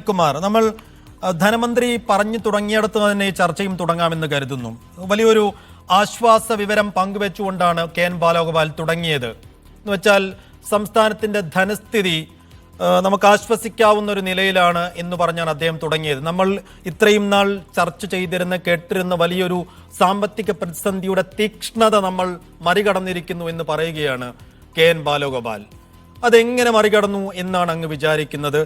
അനിൽകുമാർ, നമ്മൾ ധനമന്ത്രി പറഞ്ഞു തുടങ്ങിയിടത്ത് തന്നെ ചർച്ചയും തുടങ്ങാമെന്ന് കരുതുന്നു. വലിയൊരു ആശ്വാസ വിവരം പങ്കുവെച്ചുകൊണ്ടാണ് കെ.എൻ. ബാലഗോപാൽ തുടങ്ങിയത്. എന്ന് വെച്ചാൽ സംസ്ഥാനത്തിന്റെ ധനസ്ഥിതി നമുക്ക് ആശ്വസിക്കാവുന്ന ഒരു നിലയിലാണ് എന്ന് പറഞ്ഞാണ് അദ്ദേഹം തുടങ്ങിയത്. നമ്മൾ ഇത്രയും നാൾ ചർച്ച ചെയ്തിരുന്ന കേട്ടിരുന്ന വലിയൊരു സാമ്പത്തിക പ്രതിസന്ധിയുടെ തീക്ഷ്ണത നമ്മൾ മറികടന്നിരിക്കുന്നു എന്ന് പറയുകയാണ് കെ.എൻ. ബാലഗോപാൽ. അതെങ്ങനെ മറികടന്നു എന്നാണ് അങ്ങ് വിചാരിക്കുന്നത്?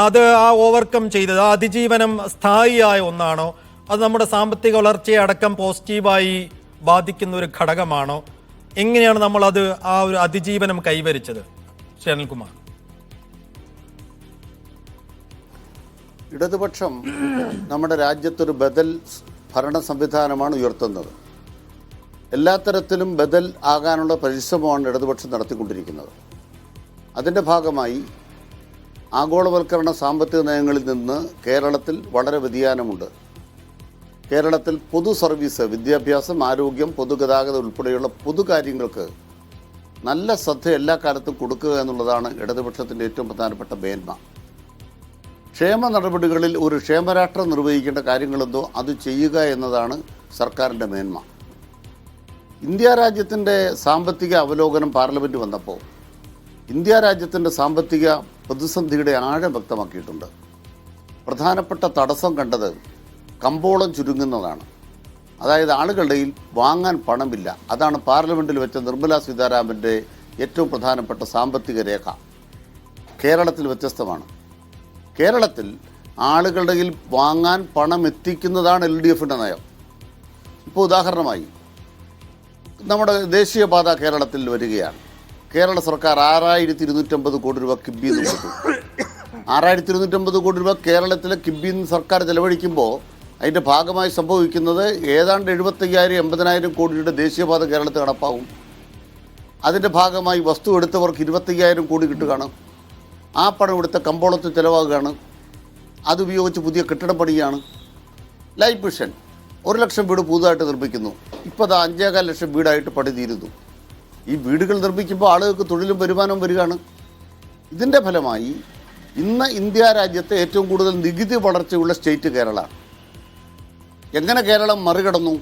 അത് ആ ഓവർകം ചെയ്തത്, ആ അതിജീവനം സ്ഥായിയായ ഒന്നാണോ? അത് നമ്മുടെ സാമ്പത്തിക വളർച്ചയെ അടക്കം പോസിറ്റീവായി ബാധിക്കുന്ന ഒരു ഘടകമാണോ? എങ്ങനെയാണ് നമ്മൾ അത് ആ ഒരു അതിജീവനം കൈവരിച്ചത്? ശ്രീ അനിൽകുമാർ. ഇടതുപക്ഷം നമ്മുടെ രാജ്യത്തൊരു ബദൽ ഭരണ സംവിധാനമാണ് ഉയർത്തുന്നത്. എല്ലാ തരത്തിലും ബദൽ ആകാനുള്ള പരിശ്രമമാണ് ഇടതുപക്ഷം നടത്തിക്കൊണ്ടിരിക്കുന്നത്. അതിൻ്റെ ഭാഗമായി ആഗോളവൽക്കരണ സാമ്പത്തിക നയങ്ങളിൽ നിന്ന് കേരളത്തിൽ വളരെ വ്യതിയാനമുണ്ട്. കേരളത്തിൽ പൊതു സർവീസ്, വിദ്യാഭ്യാസം, ആരോഗ്യം, പൊതുഗതാഗതം ഉൾപ്പെടെയുള്ള പൊതുകാര്യങ്ങൾക്ക് നല്ല ശ്രദ്ധ എല്ലാ കാലത്തും കൊടുക്കുക എന്നുള്ളതാണ് ഇടതുപക്ഷത്തിൻ്റെ ഏറ്റവും പ്രധാനപ്പെട്ട മേന്മ. ക്ഷേമ നടപടികളിൽ ഒരു ക്ഷേമരാഷ്ട്രം നിർവഹിക്കേണ്ട കാര്യങ്ങളെന്തോ അത് ചെയ്യുക എന്നതാണ് സർക്കാരിൻ്റെ മേന്മ. ഇന്ത്യ രാജ്യത്തിൻ്റെ സാമ്പത്തിക അവലോകനം പാർലമെൻറ്റ് വന്നപ്പോൾ ഇന്ത്യ രാജ്യത്തിൻ്റെ സാമ്പത്തിക പ്രതിസന്ധിയുടെ ആഴം വ്യക്തമാക്കിയിട്ടുണ്ട്. പ്രധാനപ്പെട്ട തടസ്സം കണ്ടത് കമ്പോളം ചുരുങ്ങുന്നതാണ്. അതായത് ആളുകളുടെ വാങ്ങാൻ പണമില്ല. അതാണ് പാർലമെൻറ്റിൽ വെച്ച നിർമ്മലാ സീതാരാമൻ്റെ ഏറ്റവും പ്രധാനപ്പെട്ട സാമ്പത്തിക രേഖ. കേരളത്തിൽ വ്യത്യസ്തമാണ്. കേരളത്തിൽ ആളുകളുടെ വാങ്ങാൻ പണം എത്തിക്കുന്നതാണ് LDFിൻ്റെ നയം. ഇപ്പോൾ ഉദാഹരണമായി നമ്മുടെ ദേശീയപാത കേരളത്തിൽ വരികയാണ്. കേരള സർക്കാർ 6250 കോടി രൂപ കിബിയിൽ നിന്ന് കൊടുത്തു. 6250 കോടി രൂപ കേരളത്തിലെ കിബിയിൽ നിന്ന് സർക്കാർ ചെലവഴിക്കുമ്പോൾ അതിൻ്റെ ഭാഗമായി സംഭവിക്കുന്നത് ഏതാണ്ട് 75,000-80,000 കോടിയുടെ ദേശീയപാത കേരളത്തിൽ നടപ്പാവും. അതിൻ്റെ ഭാഗമായി വസ്തു എടുത്തവർക്ക് 25,000 കോടി കിട്ടുകയാണ്. ആ പണം ഇവിടുത്തെ കമ്പോളത്തിൽ ചിലവാകുകയാണ്. അതുപയോഗിച്ച് പുതിയ കെട്ടിടം പണിയാണ്. ലൈഫ് മിഷൻ 1 ലക്ഷം വീട് പുതുതായിട്ട് നിർമ്മിക്കുന്നു. ഇപ്പോൾ അത് 5,4 ലക്ഷം വീടായിട്ട് പണി തീരുന്നു. ഈ വീടുകൾ നിർമ്മിക്കുമ്പോൾ ആളുകൾക്ക് തൊഴിലും വരുമാനവും വരികയാണ്. ഇതിൻ്റെ ഫലമായി ഇന്ന് ഇന്ത്യ രാജ്യത്തെ ഏറ്റവും കൂടുതൽ നികുതി വളർച്ചയുള്ള സ്റ്റേറ്റ് കേരളമാണ്. എങ്ങനെ കേരളം മറികടന്നു?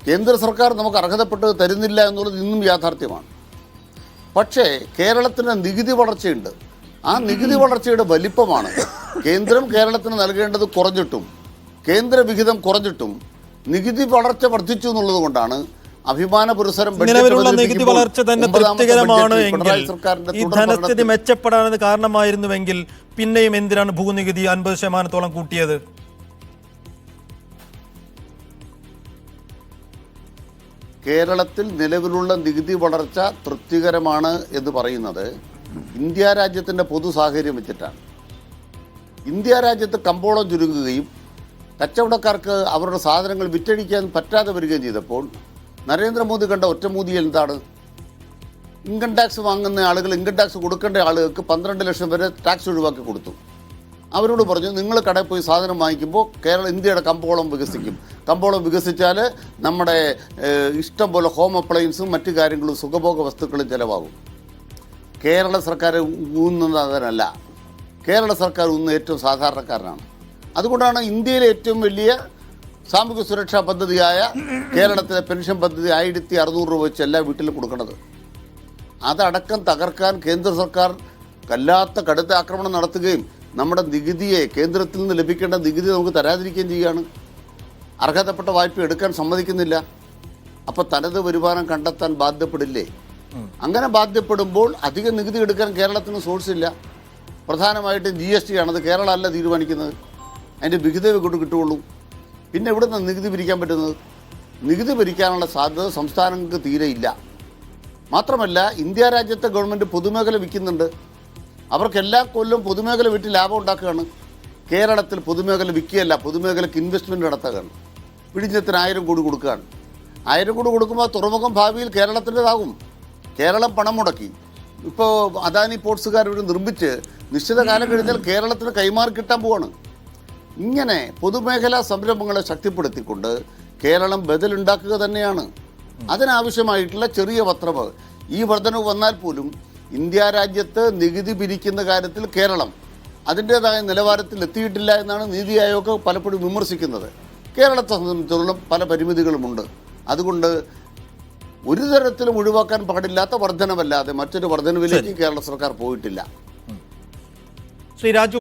കേന്ദ്ര സർക്കാർ നമുക്ക് അർഹതപ്പെട്ടത് തരുന്നില്ല എന്നുള്ളത് ഇന്നും യാഥാർത്ഥ്യമാണ്. പക്ഷേ കേരളത്തിന് നികുതി വളർച്ചയുണ്ട്. ആ നികുതി വളർച്ചയുടെ വലിപ്പമാണ് കേന്ദ്രം കേരളത്തിന് നൽകേണ്ടത് കുറഞ്ഞിട്ടും കേന്ദ്ര വിഹിതം കുറഞ്ഞിട്ടും നികുതി വളർച്ച വർദ്ധിച്ചു എന്നുള്ളത് കൊണ്ടാണ് അഭിമാന പുരസ്സരം. നികുതി വളർച്ച തന്നെ തൃപ്തികരമാണ് എങ്കിൽ, ഈ ധനസ്ഥിതി മെച്ചപ്പെടാനത് കാരണമായിരുന്നുവെങ്കിൽ പിന്നെയും എന്തിനാണ് ഭൂനികുതി 50% കൂട്ടിയത്? കേരളത്തിൽ നിലവിലുള്ള നികുതി വളർച്ച തൃപ്തികരമാണ് എന്ന് പറയുന്നത് ഇന്ത്യ രാജ്യത്തിൻ്റെ പൊതു സാഹചര്യം വെച്ചിട്ടാണ്. ഇന്ത്യ രാജ്യത്ത് കമ്പോളം ചുരുങ്ങുകയും കച്ചവടക്കാർക്ക് അവരുടെ സാധനങ്ങൾ വിറ്റഴിക്കാൻ പറ്റാതെ വരികയും ചെയ്തപ്പോൾ നരേന്ദ്രമോദി കണ്ട ഒറ്റമൂതി എന്താണ്? ഇൻകം ടാക്സ് വാങ്ങുന്ന ആളുകൾ, ഇൻകം ടാക്സ് കൊടുക്കേണ്ട ആളുകൾക്ക് 12 ലക്ഷം വരെ ടാക്സ് ഒഴിവാക്കി കൊടുത്തു. അവരോട് പറഞ്ഞു, നിങ്ങൾ കടയിൽ പോയി സാധനം വാങ്ങിക്കുമ്പോൾ ഇന്ത്യയുടെ കമ്പോളം വികസിക്കും. കമ്പോളം വികസിച്ചാൽ നമ്മുടെ ഇഷ്ടം പോലെ ഹോം അപ്ലയൻസും മറ്റു കാര്യങ്ങളും സുഖഭോഗ വസ്തുക്കളും ചിലവാകും. കേരള സർക്കാർ ഊന്നുന്നത് അതിനല്ല. കേരള സർക്കാർ ഊന്നുന്നത് ഏറ്റവും സാധാരണക്കാരനാണ്. അതുകൊണ്ടാണ് ഇന്ത്യയിലെ ഏറ്റവും വലിയ സാമൂഹ്യ സുരക്ഷാ പദ്ധതിയായ കേരളത്തിലെ പെൻഷൻ പദ്ധതി 1600 രൂപ വെച്ച് എല്ലാ വീട്ടിലും കൊടുക്കുന്നത്. അതടക്കം തകർക്കാൻ കേന്ദ്ര സർക്കാർ കടുത്ത ആക്രമണം നടത്തുകയും നമ്മുടെ നികുതിയെ, കേന്ദ്രത്തിൽ നിന്ന് ലഭിക്കേണ്ട നികുതി നമുക്ക് തരാതിരിക്കുകയും ചെയ്യുകയാണ്. അർഹതപ്പെട്ട വായ്പ എടുക്കാൻ സമ്മതിക്കുന്നില്ല. അപ്പോൾ തനത് വരുമാനം കണ്ടെത്താൻ ബാധ്യപ്പെടില്ലേ? അങ്ങനെ ബാധ്യപ്പെടുമ്പോൾ അധികം നികുതി എടുക്കാൻ കേരളത്തിന് സോഴ്സ് ഇല്ല. പ്രധാനമായിട്ടും GST ആണത് കേരളമല്ല തീരുമാനിക്കുന്നത്. അതിൻ്റെ വിഹിതം കൊണ്ട് കിട്ടുകയുള്ളൂ. പിന്നെ എവിടെ നിന്ന് നികുതി പിരിക്കാൻ പറ്റുന്നത്? നികുതി പിരിക്കാനുള്ള സാധ്യത സംസ്ഥാനങ്ങൾക്ക് തീരെ ഇല്ല. മാത്രമല്ല, ഇന്ത്യ രാജ്യത്തെ ഗവൺമെൻറ് പൊതുമേഖല വിൽക്കുന്നുണ്ട്. അവർക്ക് എല്ലാ കൊല്ലവും പൊതുമേഖല വിറ്റ് ലാഭം ഉണ്ടാക്കുകയാണ്. കേരളത്തിൽ പൊതുമേഖല വിൽക്കുകയല്ല, പൊതുമേഖലയ്ക്ക് ഇൻവെസ്റ്റ്മെൻറ്റ് നടത്തുകയാണ്. പിടിഞ്ഞത്തിന് 1000 കോടി കൊടുക്കുകയാണ്. 1000 കോടി കൊടുക്കുമ്പോൾ തുറമുഖം ഭാവിയിൽ കേരളത്തിൻ്റെതാകും. കേരളം പണം മുടക്കി. ഇപ്പോൾ അദാനി പോർട്സുകാർ ഒരു നിർമ്മിച്ച് നിശ്ചിത കാലം കഴിഞ്ഞാൽ കേരളത്തിന് കൈമാറി കിട്ടാൻ പോവാണ്. ഇങ്ങനെ പൊതുമേഖലാ സംരംഭങ്ങളെ ശക്തിപ്പെടുത്തിക്കൊണ്ട് കേരളം ബദലുണ്ടാക്കുക തന്നെയാണ്. അതിനാവശ്യമായിട്ടുള്ള ചെറിയ വർധനവ്, ഈ വർധനവ് വന്നാൽ പോലും ഇന്ത്യ രാജ്യത്ത് നികുതി പിരിക്കുന്ന കാര്യത്തിൽ കേരളം അതിൻ്റേതായ നിലവാരത്തിൽ എത്തിയിട്ടില്ല എന്നാണ് നീതി ആയോഗ് പലപ്പോഴും വിമർശിക്കുന്നത്. കേരളത്തെ സംബന്ധിച്ചിടത്തോളം പല പരിമിതികളുമുണ്ട്. അതുകൊണ്ട് ഒരു തരത്തിലും ഒഴിവാക്കാൻ പാടില്ലാത്ത വർധനവല്ലാതെ മറ്റൊരു വർധനവിലേക്ക് കേരള സർക്കാർ പോയിട്ടില്ല. ശ്രീ രാജു